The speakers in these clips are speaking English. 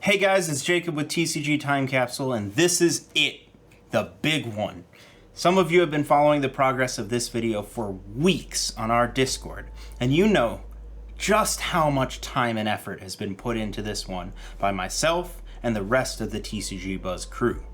Hey guys, it's Jacob with TCG Time Capsule, and this is it, the big one. Some of you have been following the progress of this video for weeks on our Discord, and you know just how much time and effort has been put into this one by myself and the rest of the TCG Buzz crew.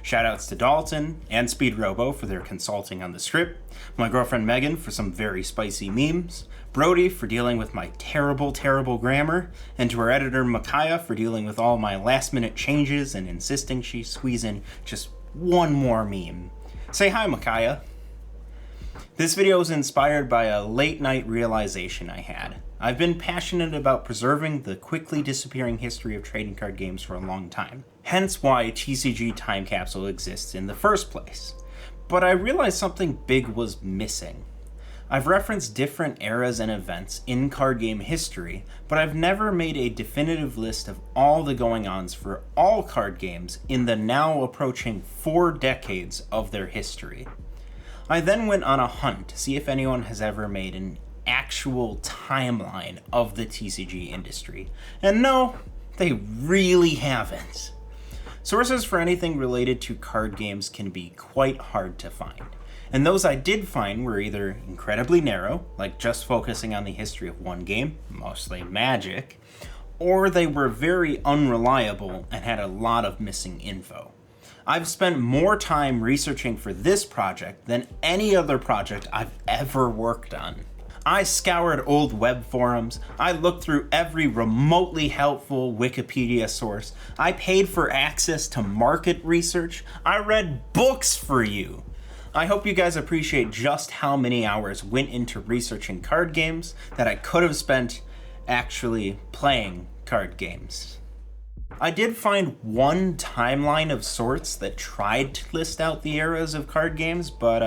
Shoutouts to Dalton and Speed Robo for their consulting on the script, my girlfriend Megan for some very spicy memes, Brody for dealing with my terrible grammar, and to our editor Micaiah for dealing with all my last minute changes and insisting she squeeze in just one more meme. Say hi, Micaiah. This video was inspired by a late night realization I had. I've been passionate about preserving the quickly disappearing history of trading card games for a long time. Hence why TCG Time Capsule exists in the first place. But I realized something big was missing. I've referenced different eras and events in card game history, but I've never made a definitive list of all the going-ons for all card games in the now approaching 4 decades of their history. I then went on a hunt to see if anyone has ever made an actual timeline of the TCG industry. And no, they really haven't. Sources for anything related to card games can be quite hard to find. And those I did find were either incredibly narrow, like just focusing on the history of one game, mostly Magic, or they were very unreliable and had a lot of missing info. I've spent more time researching for this project than any other project I've ever worked on. I scoured old web forums, I looked through every remotely helpful Wikipedia source, I paid for access to market research, I read books for you. I hope you guys appreciate just how many hours went into researching card games that I could have spent actually playing card games. I did find one timeline of sorts that tried to list out the eras of card games, but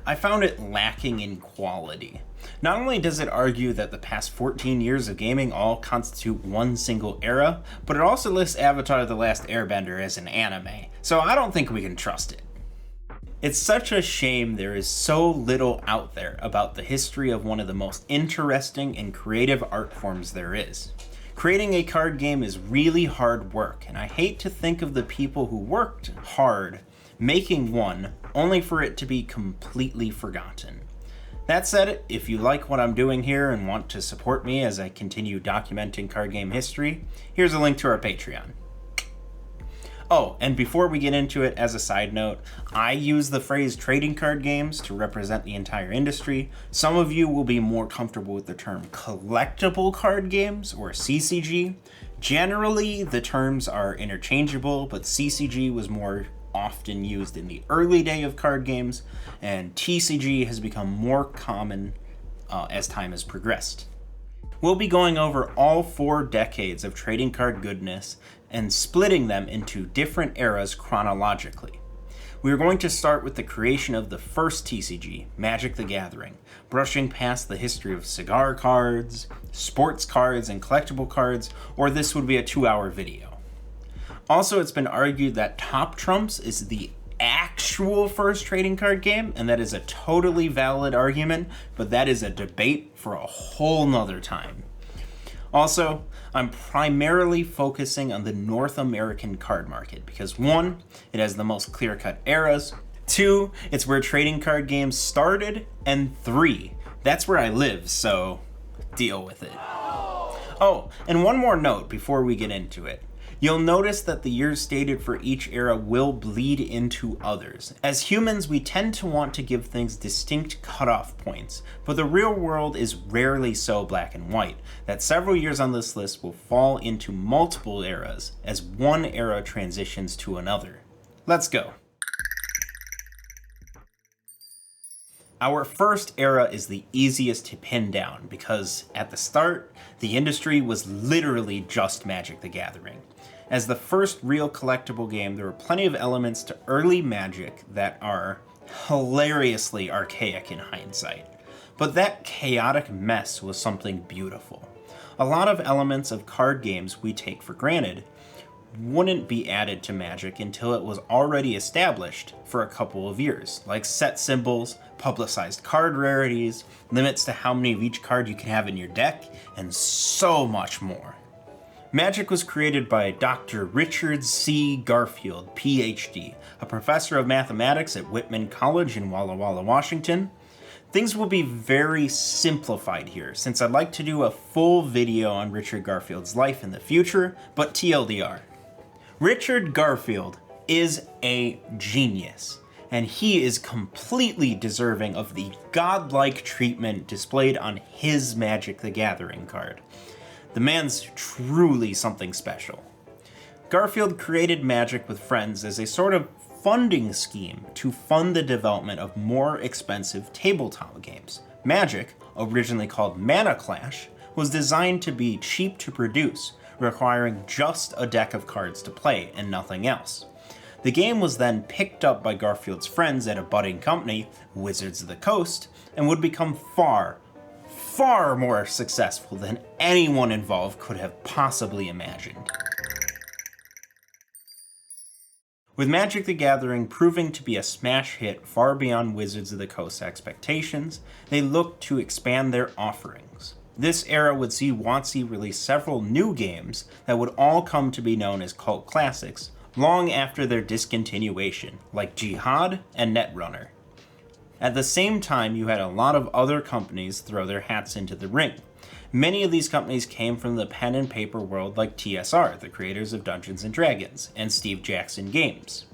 I found it lacking in quality. Not only does it argue that the past 14 years of gaming all constitute one single era, but it also lists Avatar: The Last Airbender as an anime, so I don't think we can trust it. It's such a shame there is so little out there about the history of one of the most interesting and creative art forms there is. Creating a card game is really hard work, and I hate to think of the people who worked hard making one only for it to be completely forgotten. That said, if you like what I'm doing here and want to support me as I continue documenting card game history, here's a link to our Patreon. Oh, and before we get into it, as a side note, I use the phrase trading card games to represent the entire industry. Some of you will be more comfortable with the term collectible card games, or CCG. Generally, the terms are interchangeable, but CCG was more often used in the early day of card games, and TCG has become more common as time has progressed. We'll be going over all 4 decades of trading card goodness and splitting them into different eras chronologically. We are going to start with the creation of the first TCG, Magic the Gathering, brushing past the history of cigar cards, sports cards, and collectible cards, or this would be a 2-hour video. Also, it's been argued that Top Trumps is the actual first trading card game, and that is a totally valid argument, but that is a debate for a whole nother time. Also, I'm primarily focusing on the North American card market because 1, it has the most clear-cut eras, 2, it's where trading card games started, and 3, that's where I live, so deal with it. Oh, and one more note before we get into it. You'll notice that the years stated for each era will bleed into others. As humans, we tend to want to give things distinct cutoff points, but the real world is rarely so black and white that several years on this list will fall into multiple eras as one era transitions to another. Let's go. Our first era is the easiest to pin down because at the start, the industry was literally just Magic the Gathering. As the first real collectible game, there were plenty of elements to early Magic that are hilariously archaic in hindsight. But that chaotic mess was something beautiful. A lot of elements of card games we take for granted wouldn't be added to Magic until it was already established for a couple of years, like set symbols, publicized card rarities, limits to how many of each card you can have in your deck, and so much more. Magic was created by Dr. Richard C. Garfield, PhD, a professor of mathematics at Whitman College in Walla Walla, Washington. Things will be very simplified here, since I'd like to do a full video on Richard Garfield's life in the future, but TLDR. Richard Garfield is a genius, and he is completely deserving of the godlike treatment displayed on his Magic the Gathering card. The man's truly something special. Garfield created Magic with friends as a sort of funding scheme to fund the development of more expensive tabletop games. Magic, originally called Mana Clash, was designed to be cheap to produce, requiring just a deck of cards to play and nothing else. The game was then picked up by Garfield's friends at a budding company, Wizards of the Coast, and would become far more successful than anyone involved could have possibly imagined. With Magic the Gathering proving to be a smash hit far beyond Wizards of the Coast's expectations, they looked to expand their offerings. This era would see WotC release several new games that would all come to be known as cult classics long after their discontinuation, like Jihad and Netrunner. At the same time, you had a lot of other companies throw their hats into the ring. Many of these companies came from the pen and paper world, like TSR, the creators of Dungeons & Dragons, and Steve Jackson Games.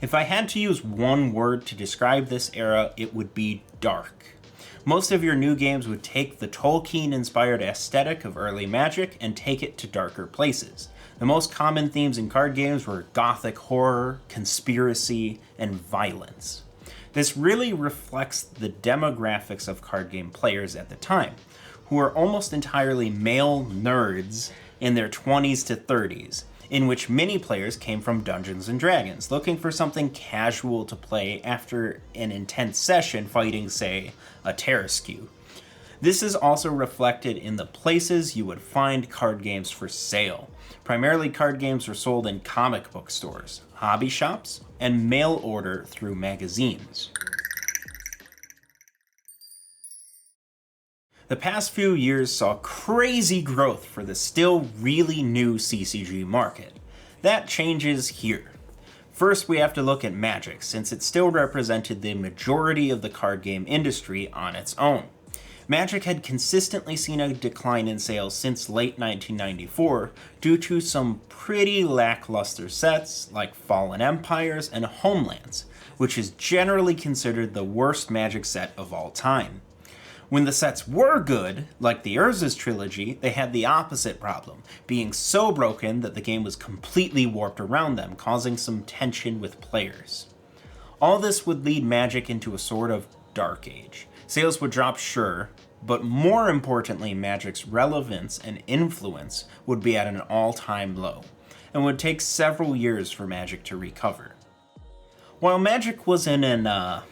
If I had to use one word to describe this era, it would be dark. Most of your new games would take the Tolkien-inspired aesthetic of early Magic and take it to darker places. The most common themes in card games were gothic horror, conspiracy, and violence. This really reflects the demographics of card game players at the time, who were almost entirely male nerds in their 20s to 30s, in which many players came from Dungeons & Dragons, looking for something casual to play after an intense session fighting, say, a Terraskew. This is also reflected in the places you would find card games for sale. Primarily, card games were sold in comic book stores, hobby shops, and mail order through magazines. The past few years saw crazy growth for the still really new CCG market. That changes here. First, we have to look at Magic, since it still represented the majority of the card game industry on its own. Magic had consistently seen a decline in sales since late 1994 due to some pretty lackluster sets like Fallen Empires and Homelands, which is generally considered the worst Magic set of all time. When the sets were good, like the Urza's trilogy, they had the opposite problem, being so broken that the game was completely warped around them, causing some tension with players. All this would lead Magic into a sort of dark age. Sales would drop, sure, but more importantly, Magic's relevance and influence would be at an all-time low, and would take several years for Magic to recover. While Magic was in an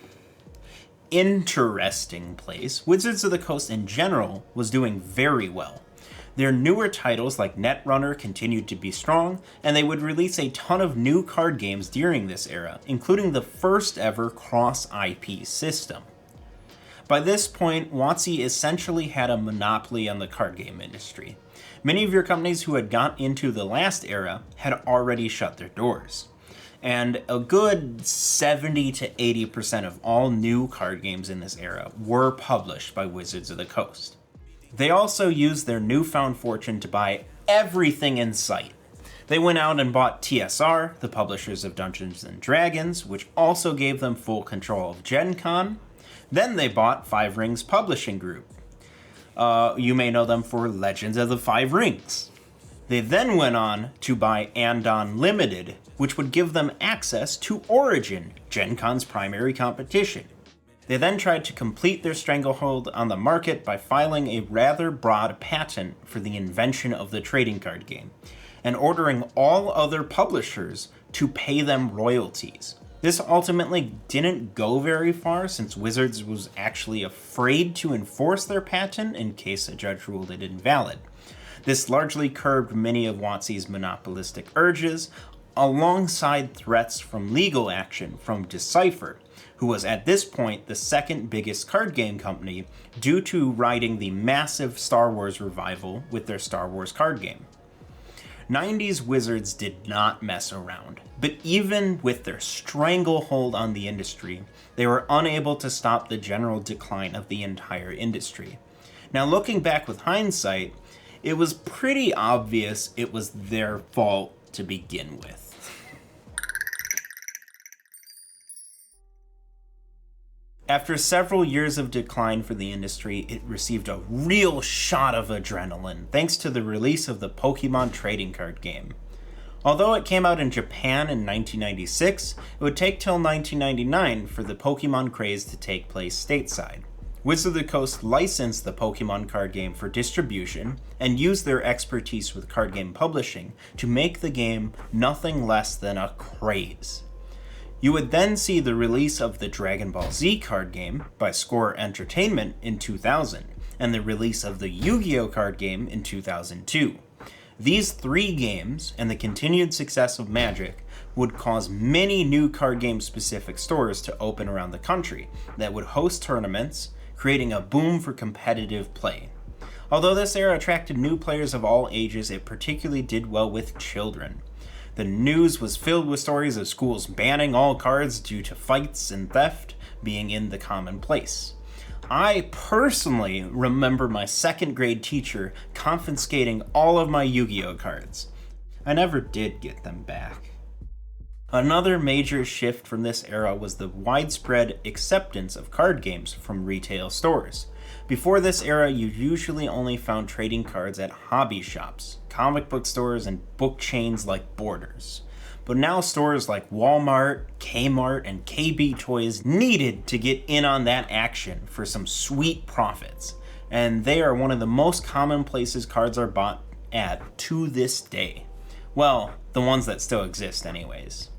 interesting place, Wizards of the Coast in general was doing very well. Their newer titles like Netrunner continued to be strong, and they would release a ton of new card games during this era, including the first ever cross-IP system. By this point, WotC essentially had a monopoly on the card game industry. Many of your companies who had got into the last era had already shut their doors. And a good 70 to 80% of all new card games in this era were published by Wizards of the Coast. They also used their newfound fortune to buy everything in sight. They went out and bought TSR, the publishers of Dungeons & Dragons, which also gave them full control of Gen Con. Then they bought Five Rings Publishing Group. You may know them for Legends of the Five Rings. They then went on to buy Andon Limited, which would give them access to Origin, Gen Con's primary competition. They then tried to complete their stranglehold on the market by filing a rather broad patent for the invention of the trading card game, and ordering all other publishers to pay them royalties. This ultimately didn't go very far, since Wizards was actually afraid to enforce their patent in case a judge ruled it invalid. This largely curbed many of WotC's monopolistic urges, alongside threats from legal action from Decipher, who was at this point the second biggest card game company due to riding the massive Star Wars revival with their Star Wars card game. 90s Wizards did not mess around, but even with their stranglehold on the industry, they were unable to stop the general decline of the entire industry. Now, looking back with hindsight, it was pretty obvious it was their fault to begin with. After several years of decline for the industry, it received a real shot of adrenaline thanks to the release of the Pokémon trading card game. Although it came out in Japan in 1996, it would take till 1999 for the Pokémon craze to take place stateside. Wizards of the Coast licensed the Pokémon card game for distribution and used their expertise with card game publishing to make the game nothing less than a craze. You would then see the release of the Dragon Ball Z card game by Score Entertainment in 2000, and the release of the Yu-Gi-Oh card game in 2002. These three games, and the continued success of Magic, would cause many new card game specific stores to open around the country that would host tournaments, creating a boom for competitive play. Although this era attracted new players of all ages, it particularly did well with children. The news was filled with stories of schools banning all cards due to fights and theft being in the commonplace. I personally remember my second grade teacher confiscating all of my Yu-Gi-Oh cards. I never did get them back. Another major shift from this era was the widespread acceptance of card games from retail stores. Before this era, you usually only found trading cards at hobby shops, comic book stores, and book chains like Borders. But now stores like Walmart, Kmart, and KB Toys needed to get in on that action for some sweet profits. And they are one of the most common places cards are bought at to this day. Well, the ones that still exist anyways.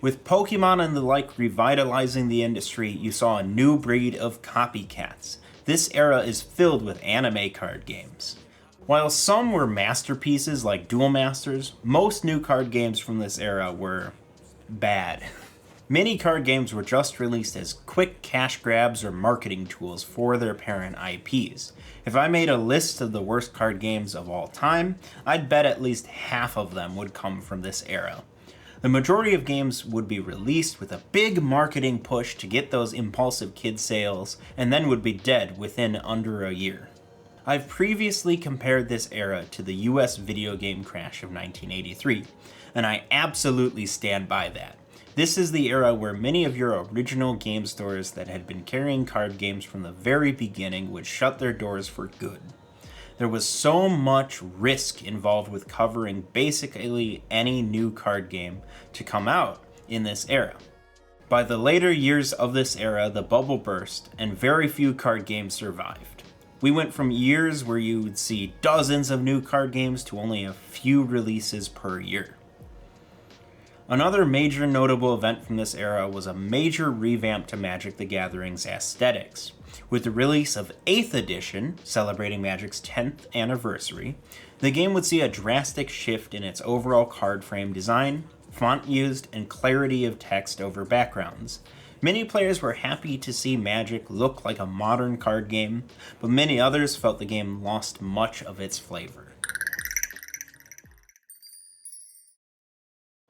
With Pokemon and the like revitalizing the industry, you saw a new breed of copycats. This era is filled with anime card games. While some were masterpieces like Duel Masters, most new card games from this era were bad. Many card games were just released as quick cash grabs or marketing tools for their parent IPs. If I made a list of the worst card games of all time, I'd bet at least half of them would come from this era. The majority of games would be released with a big marketing push to get those impulsive kid sales, and then would be dead within under a year. I've previously compared this era to the US video game crash of 1983, and I absolutely stand by that. This is the era where many of your original game stores that had been carrying card games from the very beginning would shut their doors for good. There was so much risk involved with covering basically any new card game to come out in this era. By the later years of this era, the bubble burst and very few card games survived. We went from years where you would see dozens of new card games to only a few releases per year. Another major notable event from this era was a major revamp to Magic the Gathering's aesthetics. With the release of 8th edition, celebrating Magic's 10th anniversary, the game would see a drastic shift in its overall card frame design, font used, and clarity of text over backgrounds. Many players were happy to see Magic look like a modern card game, but many others felt the game lost much of its flavor.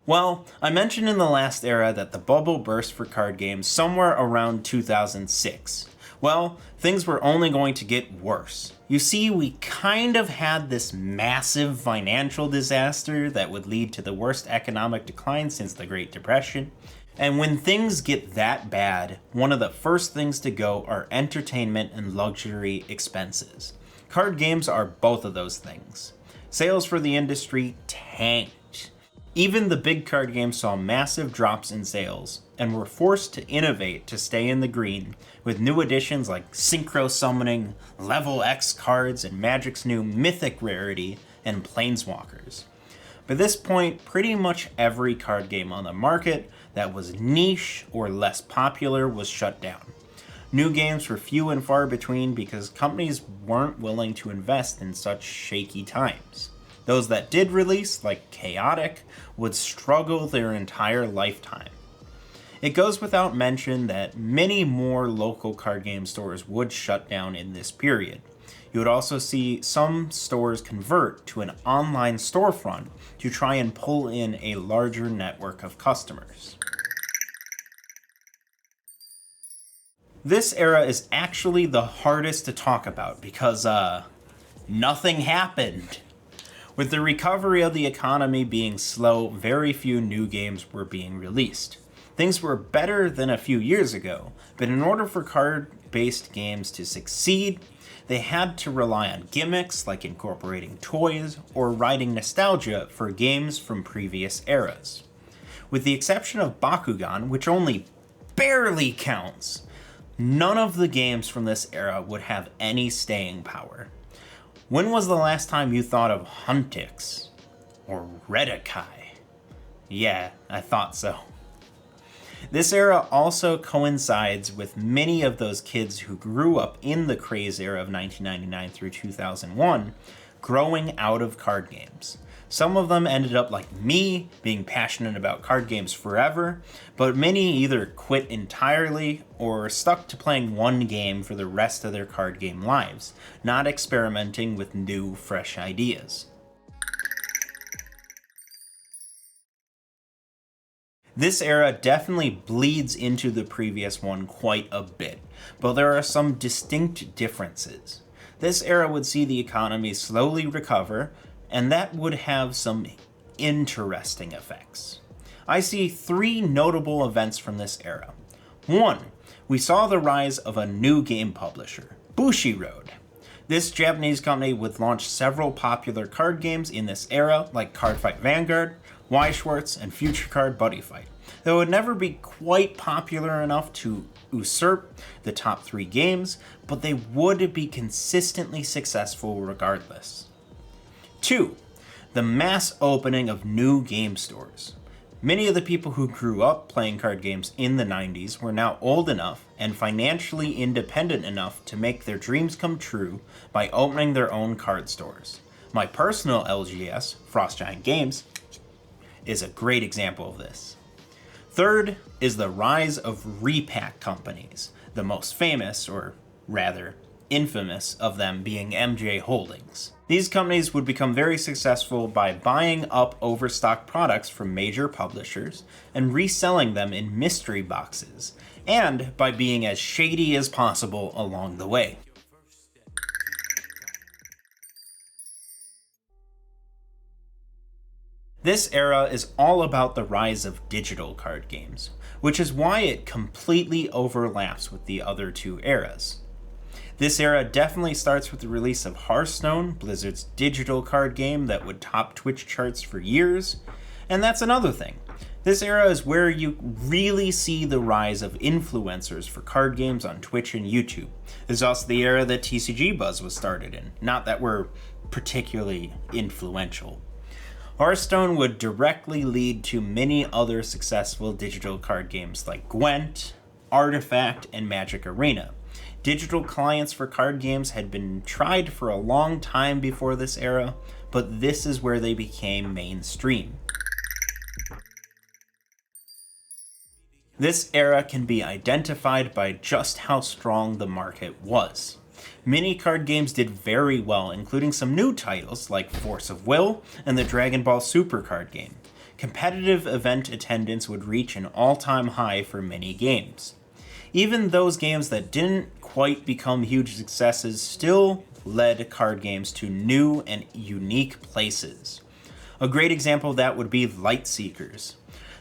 Well, I mentioned in the last era that the bubble burst for card games somewhere around 2006. Well, things were only going to get worse. You see, we kind of had this massive financial disaster that would lead to the worst economic decline since the Great Depression. And when things get that bad, one of the first things to go are entertainment and luxury expenses. Card games are both of those things. Sales for the industry tanked. Even the big card games saw massive drops in sales and were forced to innovate to stay in the green with new additions like Synchro Summoning, Level X cards, and Magic's new Mythic rarity and Planeswalkers. By this point, pretty much every card game on the market that was niche or less popular was shut down. New games were few and far between because companies weren't willing to invest in such shaky times. Those that did release, like Chaotic, would struggle their entire lifetime. It goes without mention that many more local card game stores would shut down in this period. You would also see some stores convert to an online storefront to try and pull in a larger network of customers. This era is actually the hardest to talk about because, nothing happened. With the recovery of the economy being slow, very few new games were being released. Things were better than a few years ago, but in order for card-based games to succeed, they had to rely on gimmicks like incorporating toys or riding nostalgia for games from previous eras. With the exception of Bakugan, which only barely counts, none of the games from this era would have any staying power. When was the last time you thought of Huntix or Redakai? Yeah, I thought so. This era also coincides with many of those kids who grew up in the craze era of 1999 through 2001, growing out of card games. Some of them ended up like me, being passionate about card games forever, but many either quit entirely or stuck to playing one game for the rest of their card game lives, not experimenting with new, fresh ideas. This era definitely bleeds into the previous one quite a bit, but there are some distinct differences. This era would see the economy slowly recover, and that would have some interesting effects. I see three notable events from this era. 1. We saw the rise of a new game publisher, Bushiroad. This Japanese company would launch several popular card games in this era, like Cardfight Vanguard, Schwartz, and Future Card Buddy Fight. They would never be quite popular enough to usurp the top 3 games, but they would be consistently successful regardless. 2. The mass opening of new game stores. Many of the people who grew up playing card games in the 90s were now old enough and financially independent enough to make their dreams come true by opening their own card stores. My personal LGS, Frost Giant Games, is a great example of this. 3rd is the rise of repack companies, the most famous, or rather infamous, of them being MJ Holdings. These companies would become very successful by buying up overstocked products from major publishers and reselling them in mystery boxes, and by being as shady as possible along the way. This era is all about the rise of digital card games, which is why it completely overlaps with the other 2 eras. This era definitely starts with the release of Hearthstone, Blizzard's digital card game that would top Twitch charts for years, and that's another thing. This era is where you really see the rise of influencers for card games on Twitch and YouTube. This is also the era that TCG Buzz was started in, not that we're particularly influential. Hearthstone would directly lead to many other successful digital card games like Gwent, Artifact, and Magic Arena. Digital clients for card games had been tried for a long time before this era, but this is where they became mainstream. This era can be identified by just how strong the market was. Many card games did very well, including some new titles like Force of Will and the Dragon Ball Super card game. Competitive event attendance would reach an all-time high for many games. Even those games that didn't quite become huge successes still led card games to new and unique places. A great example of that would be Lightseekers.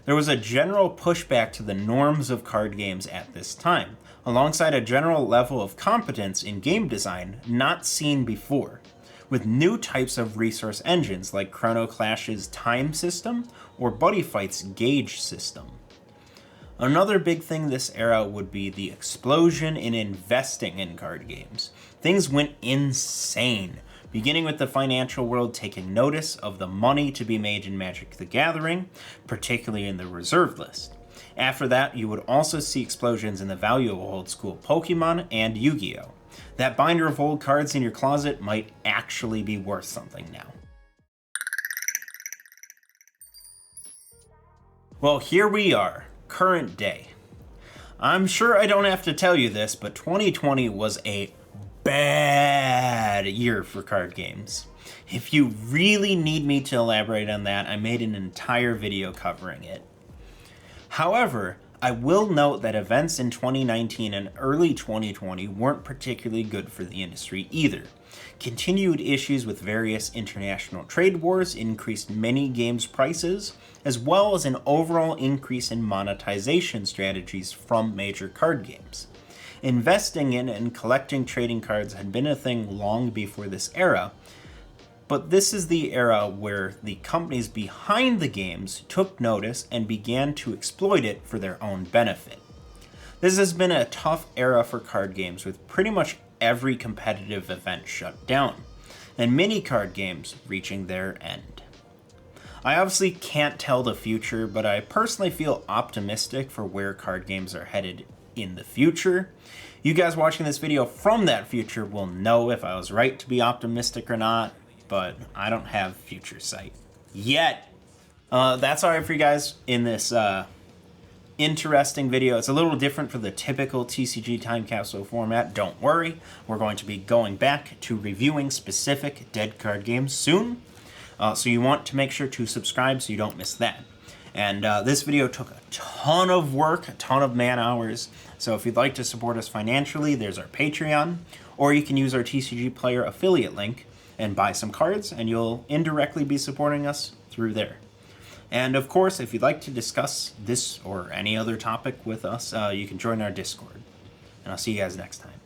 There was a general pushback to the norms of card games at this time, alongside a general level of competence in game design not seen before, with new types of resource engines like Chrono Clash's time system or Buddy Fight's gauge system. Another big thing this era would be the explosion in investing in card games. Things went insane, beginning with the financial world taking notice of the money to be made in Magic the Gathering, particularly in the reserve list. After that, you would also see explosions in the value of old school Pokémon and Yu-Gi-Oh! That binder of old cards in your closet might actually be worth something now. Well, here we are, current day. I'm sure I don't have to tell you this, but 2020 was a bad year for card games. If you really need me to elaborate on that, I made an entire video covering it. However, I will note that events in 2019 and early 2020 weren't particularly good for the industry either. Continued issues with various international trade wars increased many games' prices, as well as an overall increase in monetization strategies from major card games. Investing in and collecting trading cards had been a thing long before this era, but this is the era where the companies behind the games took notice and began to exploit it for their own benefit. This has been a tough era for card games, with pretty much every competitive event shut down, and many card games reaching their end. I obviously can't tell the future, but I personally feel optimistic for where card games are headed in the future. You guys watching this video from that future will know if I was right to be optimistic or not, but I don't have future sight yet. That's all right for you guys in this interesting video. It's a little different for the typical TCG Time Capsule format. Don't worry, we're going to be going back to reviewing specific dead card games soon. So you want to make sure to subscribe so you don't miss that. And this video took a ton of work, a ton of man hours. So if you'd like to support us financially, there's our Patreon, or you can use our TCG Player affiliate link and buy some cards, and you'll indirectly be supporting us through there. And of course, if you'd like to discuss this or any other topic with us, you can join our Discord. And I'll see you guys next time.